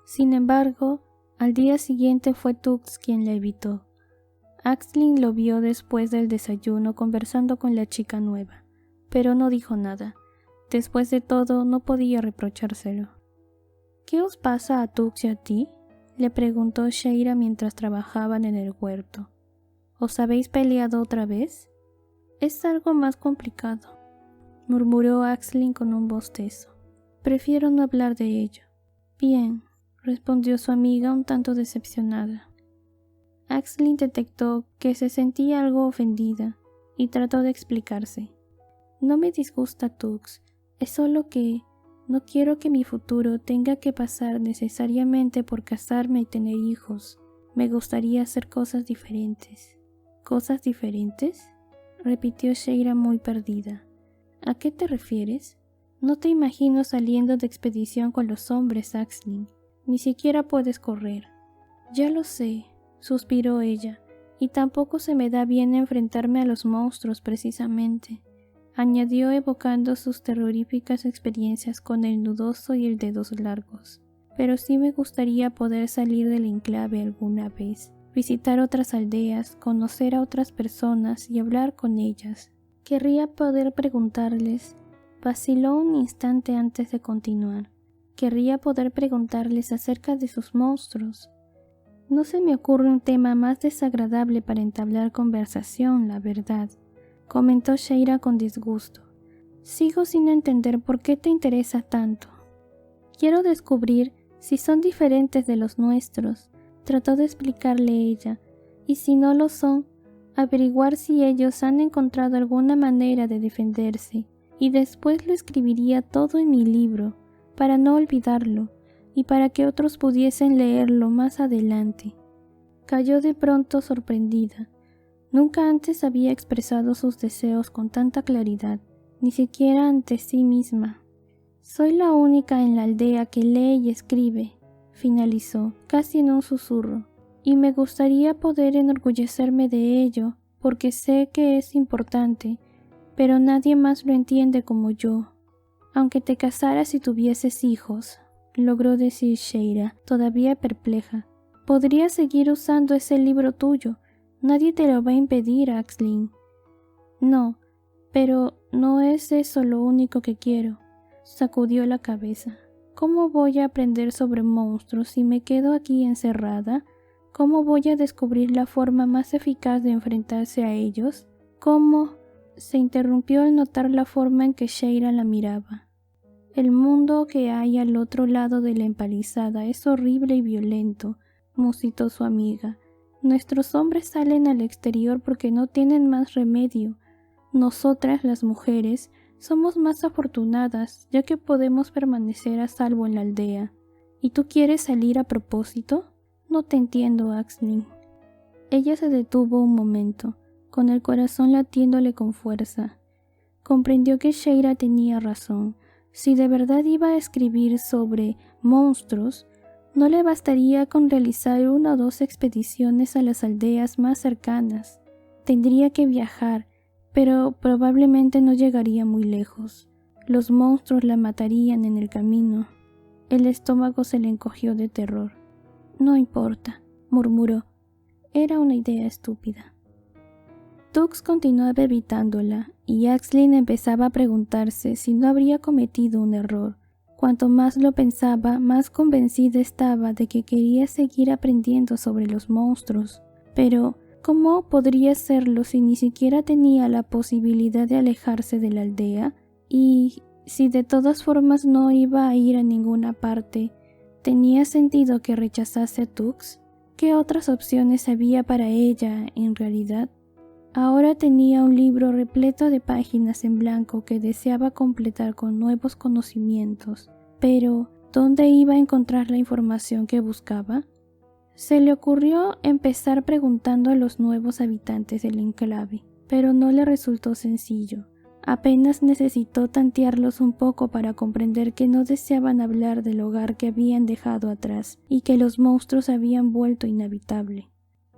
Sin embargo, al día siguiente fue Tux quien la evitó. Aisling lo vio después del desayuno conversando con la chica nueva, pero no dijo nada. Después de todo, no podía reprochárselo. ¿Qué os pasa a Tux y a ti?, le preguntó Sheila mientras trabajaban en el huerto. ¿Os habéis peleado otra vez? Es algo más complicado, murmuró Aisling con un bostezo. Prefiero no hablar de ello. Bien, respondió su amiga un tanto decepcionada. Aisling detectó que se sentía algo ofendida y trató de explicarse. No me disgusta Tux, es solo que no quiero que mi futuro tenga que pasar necesariamente por casarme y tener hijos. Me gustaría hacer cosas diferentes. ¿Cosas diferentes?, repitió Sheila muy perdida. ¿A qué te refieres? No te imagino saliendo de expedición con los hombres, Aisling. Ni siquiera puedes correr. Ya lo sé, suspiró ella, y tampoco se me da bien enfrentarme a los monstruos precisamente, añadió evocando sus terroríficas experiencias con el nudoso y el dedos largos. Pero sí me gustaría poder salir del enclave alguna vez, visitar otras aldeas, conocer a otras personas y hablar con ellas. Querría poder preguntarles. Vaciló un instante antes de continuar. Querría poder preguntarles acerca de sus monstruos. No se me ocurre un tema más desagradable para entablar conversación, la verdad, comentó Sheila con disgusto. Sigo sin entender por qué te interesa tanto. Quiero descubrir si son diferentes de los nuestros, trató de explicarle ella, y si no lo son, averiguar si ellos han encontrado alguna manera de defenderse, y después lo escribiría todo en mi libro, para no olvidarlo, y para que otros pudiesen leerlo más adelante. Cayó de pronto sorprendida. Nunca antes había expresado sus deseos con tanta claridad, ni siquiera ante sí misma. Soy la única en la aldea que lee y escribe, finalizó, casi en un susurro, y me gustaría poder enorgullecerme de ello, porque sé que es importante, pero nadie más lo entiende como yo. Aunque te casaras y tuvieses hijos, logró decir Sheila, todavía perpleja, podrías seguir usando ese libro tuyo. Nadie te lo va a impedir, Aisling. No, pero no es eso lo único que quiero. Sacudió la cabeza. ¿Cómo voy a aprender sobre monstruos si me quedo aquí encerrada? ¿Cómo voy a descubrir la forma más eficaz de enfrentarse a ellos? ¿Cómo? Se interrumpió al notar la forma en que Sheila la miraba. El mundo que hay al otro lado de la empalizada es horrible y violento, musitó su amiga. Nuestros hombres salen al exterior porque no tienen más remedio. Nosotras, las mujeres, somos más afortunadas, ya que podemos permanecer a salvo en la aldea. ¿Y tú quieres salir a propósito? No te entiendo, Aisling. Ella se detuvo un momento, con el corazón latiéndole con fuerza. Comprendió que Sheila tenía razón. Si de verdad iba a escribir sobre monstruos, no le bastaría con realizar 1 o 2 expediciones a las aldeas más cercanas. Tendría que viajar, pero probablemente no llegaría muy lejos. Los monstruos la matarían en el camino. El estómago se le encogió de terror. No importa, murmuró. Era una idea estúpida. Tux continuaba evitándola, y Aisling empezaba a preguntarse si no habría cometido un error. Cuanto más lo pensaba, más convencida estaba de que quería seguir aprendiendo sobre los monstruos. Pero, ¿cómo podría hacerlo si ni siquiera tenía la posibilidad de alejarse de la aldea? Y si de todas formas no iba a ir a ninguna parte, ¿tenía sentido que rechazase a Tux? ¿Qué otras opciones había para ella en realidad? Ahora tenía un libro repleto de páginas en blanco que deseaba completar con nuevos conocimientos, pero ¿dónde iba a encontrar la información que buscaba? Se le ocurrió empezar preguntando a los nuevos habitantes del enclave, pero no le resultó sencillo. Apenas necesitó tantearlos un poco para comprender que no deseaban hablar del hogar que habían dejado atrás y que los monstruos habían vuelto inhabitable.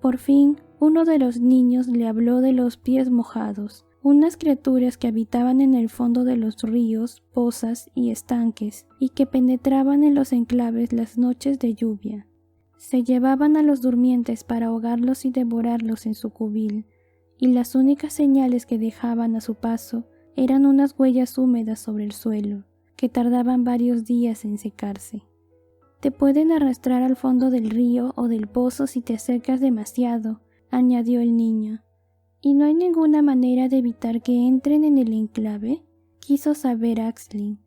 Por fin, uno de los niños le habló de los pies mojados, unas criaturas que habitaban en el fondo de los ríos, pozas y estanques, y que penetraban en los enclaves las noches de lluvia. Se llevaban a los durmientes para ahogarlos y devorarlos en su cubil, y las únicas señales que dejaban a su paso eran unas huellas húmedas sobre el suelo, que tardaban varios días en secarse. Te pueden arrastrar al fondo del río o del pozo si te acercas demasiado, añadió el niño. ¿Y no hay ninguna manera de evitar que entren en el enclave?, quiso saber Aisling.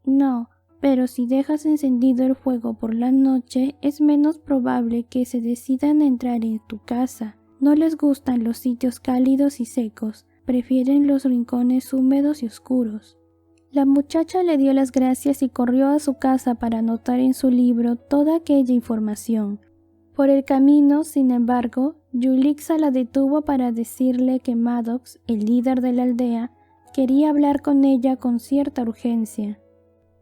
No, pero si dejas encendido el fuego por la noche es menos probable que se decidan a entrar en tu casa. No les gustan los sitios cálidos y secos, prefieren los rincones húmedos y oscuros. La muchacha le dio las gracias y corrió a su casa para anotar en su libro toda aquella información. Por el camino, sin embargo, Yulixa la detuvo para decirle que Maddox, el líder de la aldea, quería hablar con ella con cierta urgencia.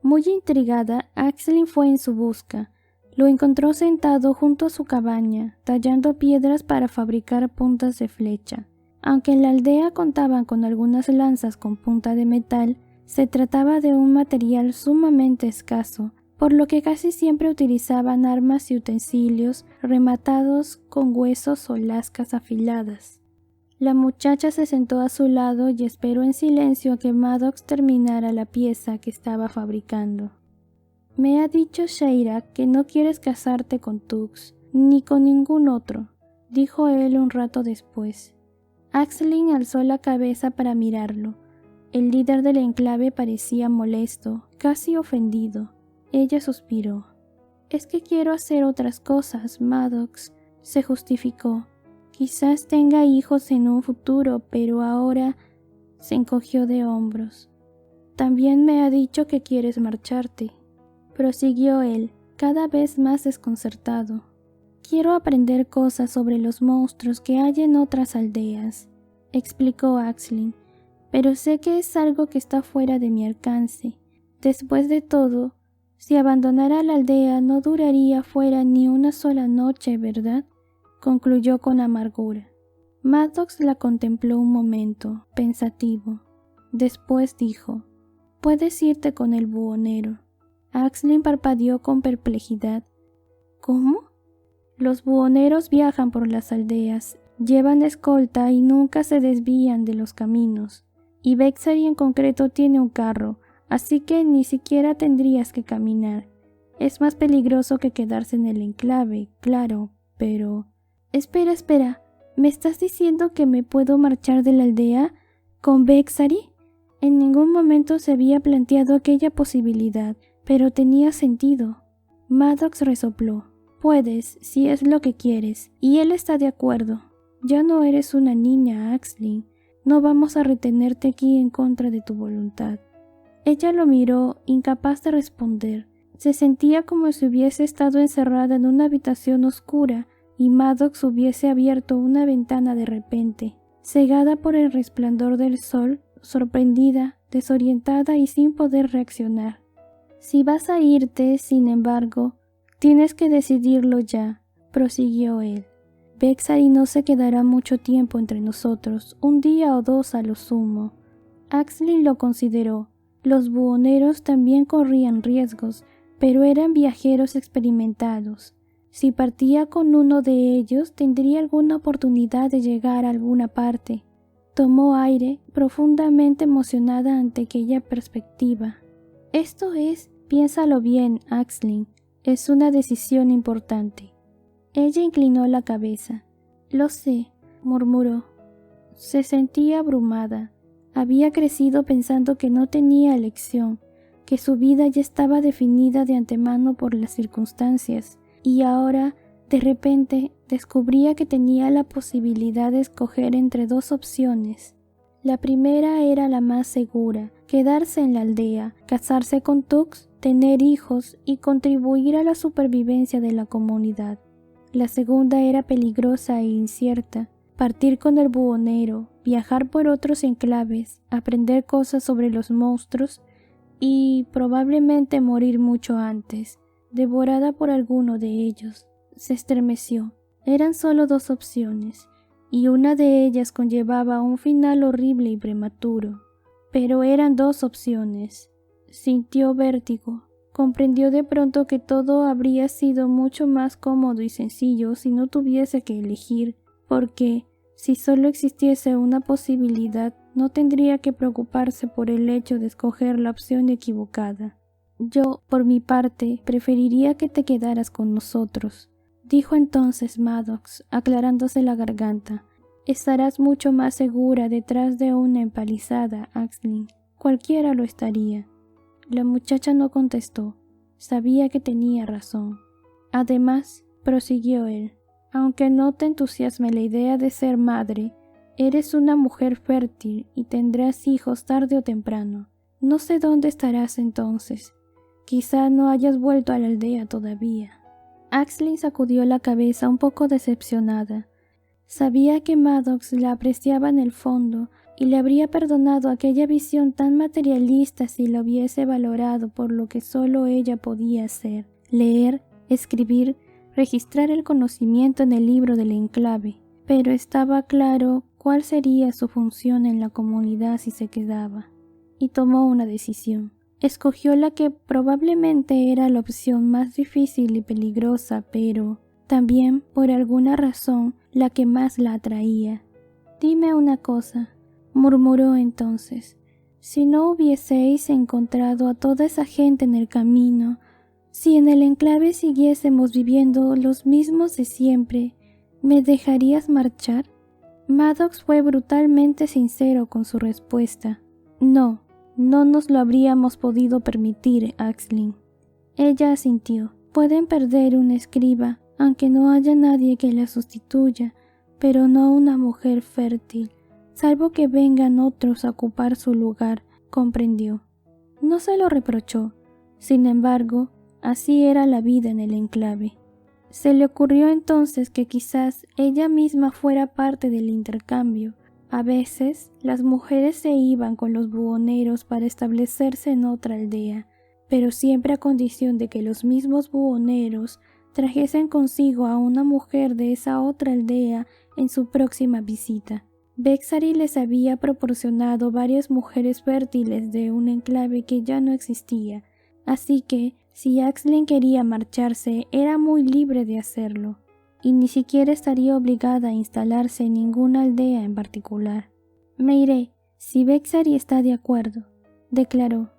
Muy intrigada, Aisling fue en su busca. Lo encontró sentado junto a su cabaña, tallando piedras para fabricar puntas de flecha. Aunque en la aldea contaban con algunas lanzas con punta de metal, se trataba de un material sumamente escaso, por lo que casi siempre utilizaban armas y utensilios rematados con huesos o lascas afiladas. La muchacha se sentó a su lado y esperó en silencio a que Maddox terminara la pieza que estaba fabricando. Me ha dicho Sheira que no quieres casarte con Tux, ni con ningún otro, dijo él un rato después. Aisling alzó la cabeza para mirarlo. El líder del enclave parecía molesto, casi ofendido. Ella suspiró. Es que quiero hacer otras cosas, Maddox, se justificó. Quizás tenga hijos en un futuro, pero ahora se encogió de hombros. También me ha dicho que quieres marcharte, prosiguió él, cada vez más desconcertado. Quiero aprender cosas sobre los monstruos que hay en otras aldeas, explicó Aisling, pero sé que es algo que está fuera de mi alcance. Después de todo, si abandonara la aldea no duraría fuera ni una sola noche, ¿verdad?, concluyó con amargura. Maddox la contempló un momento, pensativo. Después dijo, «Puedes irte con el buhonero». Aisling parpadeó con perplejidad. «¿Cómo?» Los buhoneros viajan por las aldeas, llevan escolta y nunca se desvían de los caminos. Y Bexary en concreto tiene un carro, así que ni siquiera tendrías que caminar. Es más peligroso que quedarse en el enclave, claro, pero... Espera, ¿me estás diciendo que me puedo marchar de la aldea con Bexary? En ningún momento se había planteado aquella posibilidad, pero tenía sentido. Maddox resopló. Puedes, si es lo que quieres, y él está de acuerdo. Ya no eres una niña, Aisling. No vamos a retenerte aquí en contra de tu voluntad. Ella lo miró, incapaz de responder. Se sentía como si hubiese estado encerrada en una habitación oscura y Maddox hubiese abierto una ventana de repente. Cegada por el resplandor del sol, sorprendida, desorientada y sin poder reaccionar. Si vas a irte, sin embargo, tienes que decidirlo ya, prosiguió él. Bexary no se quedará mucho tiempo entre nosotros, un día o dos a lo sumo. Aisling lo consideró. Los buhoneros también corrían riesgos, pero eran viajeros experimentados. Si partía con uno de ellos, tendría alguna oportunidad de llegar a alguna parte. Tomó aire, profundamente emocionada ante aquella perspectiva. Esto es, piénsalo bien, Aisling, es una decisión importante. Ella inclinó la cabeza. Lo sé, murmuró. Se sentía abrumada. Había crecido pensando que no tenía elección, que su vida ya estaba definida de antemano por las circunstancias, y ahora, de repente, descubría que tenía la posibilidad de escoger entre dos opciones. La primera era la más segura, quedarse en la aldea, casarse con Tux, tener hijos y contribuir a la supervivencia de la comunidad. La segunda era peligrosa e incierta, partir con el buhonero, viajar por otros enclaves, aprender cosas sobre los monstruos y probablemente morir mucho antes, devorada por alguno de ellos. Se estremeció. Eran solo dos opciones, y una de ellas conllevaba un final horrible y prematuro. Pero eran dos opciones. Sintió vértigo. Comprendió de pronto que todo habría sido mucho más cómodo y sencillo si no tuviese que elegir, porque si solo existiese una posibilidad, no tendría que preocuparse por el hecho de escoger la opción equivocada. Yo, por mi parte, preferiría que te quedaras con nosotros, dijo entonces Maddox, aclarándose la garganta. Estarás mucho más segura detrás de una empalizada, Aisling. Cualquiera lo estaría. La muchacha no contestó. Sabía que tenía razón. Además, prosiguió él, aunque no te entusiasme la idea de ser madre, eres una mujer fértil y tendrás hijos tarde o temprano. No sé dónde estarás entonces. Quizá no hayas vuelto a la aldea todavía. Aisling sacudió la cabeza un poco decepcionada. Sabía que Maddox la apreciaba en el fondo y le habría perdonado aquella visión tan materialista si la hubiese valorado por lo que solo ella podía hacer: leer, escribir, registrar el conocimiento en el libro del enclave. Pero estaba claro cuál sería su función en la comunidad si se quedaba, y tomó una decisión. Escogió la que probablemente era la opción más difícil y peligrosa, pero también, por alguna razón, la que más la atraía. Dime una cosa, murmuró entonces. Si no hubieseis encontrado a toda esa gente en el camino, si en el enclave siguiésemos viviendo los mismos de siempre, ¿me dejarías marchar? Maddox fue brutalmente sincero con su respuesta. No nos lo habríamos podido permitir, Aisling. Ella asintió. Pueden perder un escriba, aunque no haya nadie que la sustituya, pero no una mujer fértil, salvo que vengan otros a ocupar su lugar, comprendió. No se lo reprochó. Sin embargo, así era la vida en el enclave. Se le ocurrió entonces que quizás ella misma fuera parte del intercambio. A veces, las mujeres se iban con los buhoneros para establecerse en otra aldea, pero siempre a condición de que los mismos buhoneros trajesen consigo a una mujer de esa otra aldea en su próxima visita. Bexary les había proporcionado varias mujeres fértiles de un enclave que ya no existía, así que, si Aisling quería marcharse, era muy libre de hacerlo, y ni siquiera estaría obligada a instalarse en ninguna aldea en particular. Me iré, si Bexary está de acuerdo, declaró.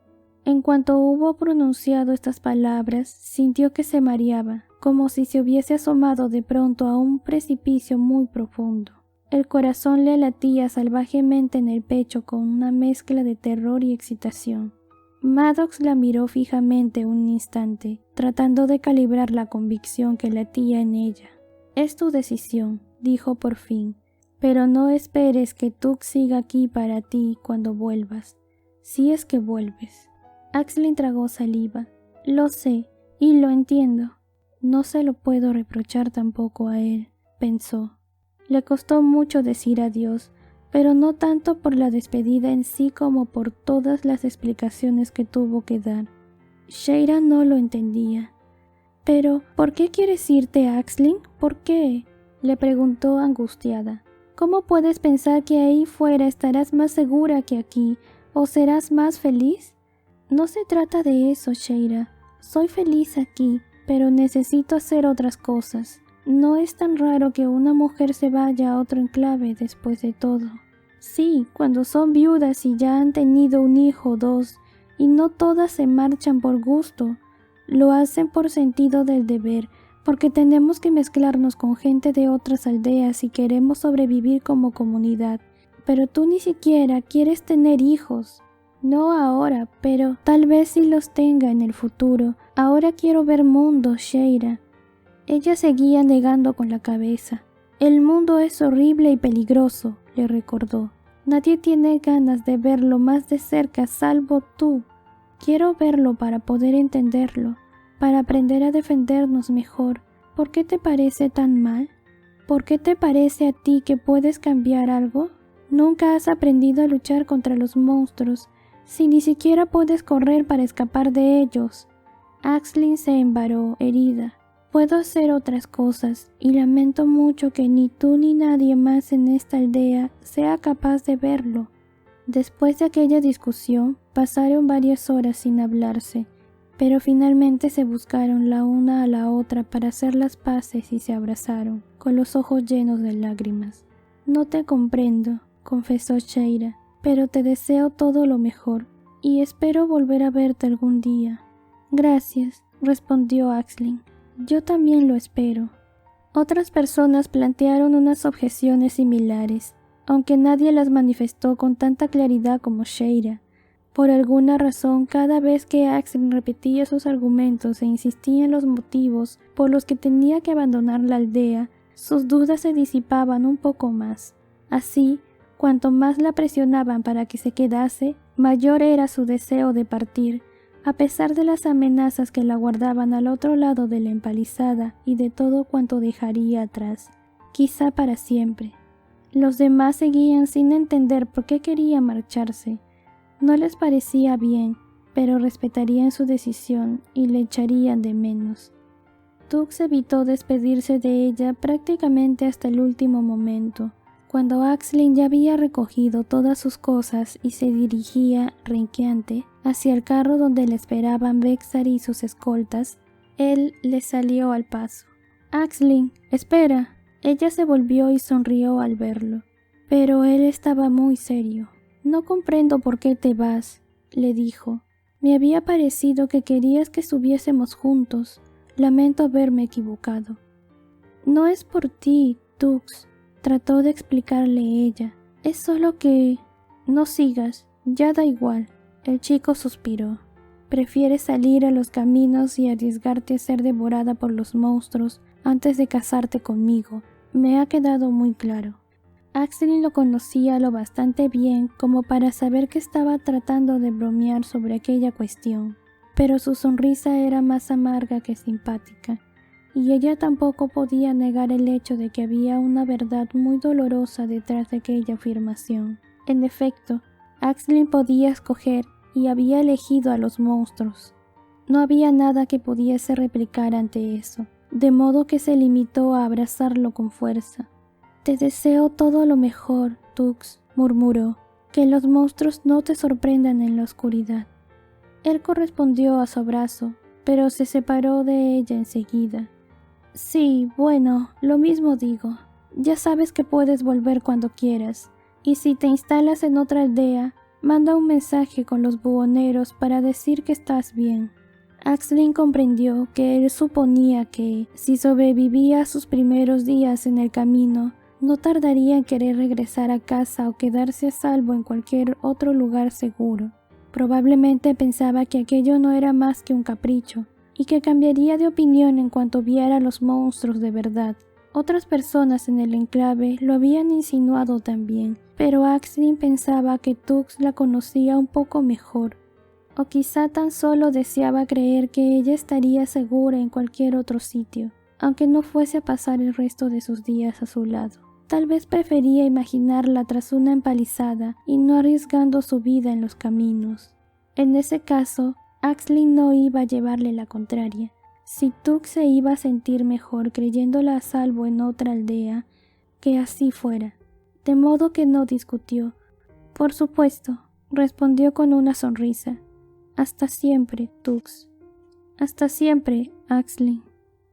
En cuanto hubo pronunciado estas palabras, sintió que se mareaba, como si se hubiese asomado de pronto a un precipicio muy profundo. El corazón le latía salvajemente en el pecho con una mezcla de terror y excitación. Maddox la miró fijamente un instante, tratando de calibrar la convicción que latía en ella. «Es tu decisión», dijo por fin, «pero no esperes que Tux siga aquí para ti cuando vuelvas, si es que vuelves». Aisling tragó saliva. «Lo sé, y lo entiendo. No se lo puedo reprochar tampoco a él», pensó. Le costó mucho decir adiós, pero no tanto por la despedida en sí como por todas las explicaciones que tuvo que dar. Sheila no lo entendía. «¿Pero por qué quieres irte, Aisling? ¿Por qué?», le preguntó angustiada. «¿Cómo puedes pensar que ahí fuera estarás más segura que aquí, o serás más feliz?» «No se trata de eso, Sheila. Soy feliz aquí, pero necesito hacer otras cosas. No es tan raro que una mujer se vaya a otro enclave después de todo. Sí, cuando son viudas y ya han tenido un hijo o dos, y no todas se marchan por gusto. Lo hacen por sentido del deber, porque tenemos que mezclarnos con gente de otras aldeas si queremos sobrevivir como comunidad. Pero tú ni siquiera quieres tener hijos». «No ahora, pero tal vez si los tenga en el futuro. Ahora quiero ver mundo, Sheila». Ella seguía negando con la cabeza. «El mundo es horrible y peligroso», le recordó. «Nadie tiene ganas de verlo más de cerca salvo tú. Quiero verlo para poder entenderlo, para aprender a defendernos mejor. ¿Por qué te parece tan mal? ¿Por qué te parece a ti que puedes cambiar algo? Nunca has aprendido a luchar contra los monstruos, si ni siquiera puedes correr para escapar de ellos». Aisling se embaró, herida. Puedo hacer otras cosas y lamento mucho que ni tú ni nadie más en esta aldea sea capaz de verlo. Después de aquella discusión, pasaron varias horas sin hablarse, pero finalmente se buscaron la una a la otra para hacer las paces y se abrazaron, con los ojos llenos de lágrimas. No te comprendo, confesó Sheila, pero te deseo todo lo mejor y espero volver a verte algún día. Gracias, respondió Aisling. Yo también lo espero. Otras personas plantearon unas objeciones similares, aunque nadie las manifestó con tanta claridad como Sheila. Por alguna razón, cada vez que Aisling repetía sus argumentos e insistía en los motivos por los que tenía que abandonar la aldea, sus dudas se disipaban un poco más. Así, cuanto más la presionaban para que se quedase, mayor era su deseo de partir, a pesar de las amenazas que la guardaban al otro lado de la empalizada y de todo cuanto dejaría atrás, quizá para siempre. Los demás seguían sin entender por qué quería marcharse. No les parecía bien, pero respetarían su decisión y le echarían de menos. Tux evitó despedirse de ella prácticamente hasta el último momento. Cuando Aisling ya había recogido todas sus cosas y se dirigía, renqueante, hacia el carro donde le esperaban Bexar y sus escoltas, él le salió al paso. «Aisling, espera». Ella se volvió y sonrió al verlo, pero él estaba muy serio. «No comprendo por qué te vas», le dijo. «Me había parecido que querías que estuviésemos juntos. Lamento haberme equivocado». «No es por ti, Tux», trató de explicarle ella. «Es solo que... No sigas, ya da igual». El chico suspiró. «Prefieres salir a los caminos y arriesgarte a ser devorada por los monstruos antes de casarte conmigo. Me ha quedado muy claro». Aisling lo conocía lo bastante bien como para saber que estaba tratando de bromear sobre aquella cuestión, pero su sonrisa era más amarga que simpática, y ella tampoco podía negar el hecho de que había una verdad muy dolorosa detrás de aquella afirmación. En efecto, Aisling podía escoger y había elegido a los monstruos. No había nada que pudiese replicar ante eso, de modo que se limitó a abrazarlo con fuerza. «Te deseo todo lo mejor, Tux», murmuró. «Que los monstruos no te sorprendan en la oscuridad». Él correspondió a su abrazo, pero se separó de ella enseguida. «Sí, bueno, lo mismo digo. Ya sabes que puedes volver cuando quieras, y si te instalas en otra aldea, manda un mensaje con los buhoneros para decir que estás bien». Aisling comprendió que él suponía que, si sobrevivía a sus primeros días en el camino, no tardaría en querer regresar a casa o quedarse a salvo en cualquier otro lugar seguro. Probablemente pensaba que aquello no era más que un capricho, y que cambiaría de opinión en cuanto viera a los monstruos de verdad. Otras personas en el enclave lo habían insinuado también, pero Aisling pensaba que Tux la conocía un poco mejor, o quizá tan solo deseaba creer que ella estaría segura en cualquier otro sitio, aunque no fuese a pasar el resto de sus días a su lado. Tal vez prefería imaginarla tras una empalizada y no arriesgando su vida en los caminos. En ese caso, Aisling no iba a llevarle la contraria. Si Tux se iba a sentir mejor creyéndola a salvo en otra aldea, que así fuera. De modo que no discutió. «Por supuesto», respondió con una sonrisa. «Hasta siempre, Tux». «Hasta siempre, Aisling».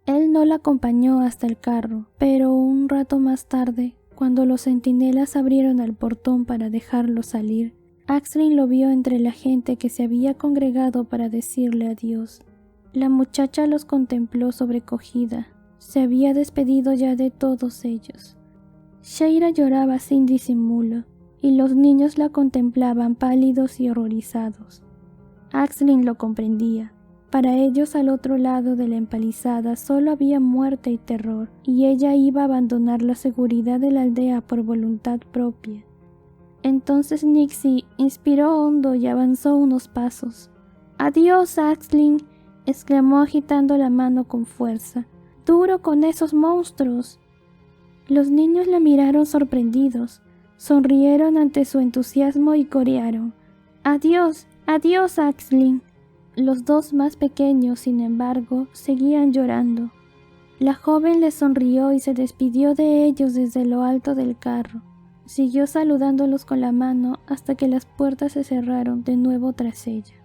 Él no la acompañó hasta el carro, pero un rato más tarde, cuando los centinelas abrieron el portón para dejarlo salir, Aisling lo vio entre la gente que se había congregado para decirle adiós. La muchacha los contempló sobrecogida. Se había despedido ya de todos ellos. Sheila lloraba sin disimulo, y los niños la contemplaban pálidos y horrorizados. Aisling lo comprendía. Para ellos, al otro lado de la empalizada solo había muerte y terror, y ella iba a abandonar la seguridad de la aldea por voluntad propia. Entonces Nixie inspiró hondo y avanzó unos pasos. «¡Adiós, Aisling!», exclamó agitando la mano con fuerza. «¡Duro con esos monstruos!». Los niños la miraron sorprendidos, sonrieron ante su entusiasmo y corearon: «¡Adiós, adiós, Aisling!». Los dos más pequeños, sin embargo, seguían llorando. La joven les sonrió y se despidió de ellos desde lo alto del carro. Siguió saludándolos con la mano hasta que las puertas se cerraron de nuevo tras ella.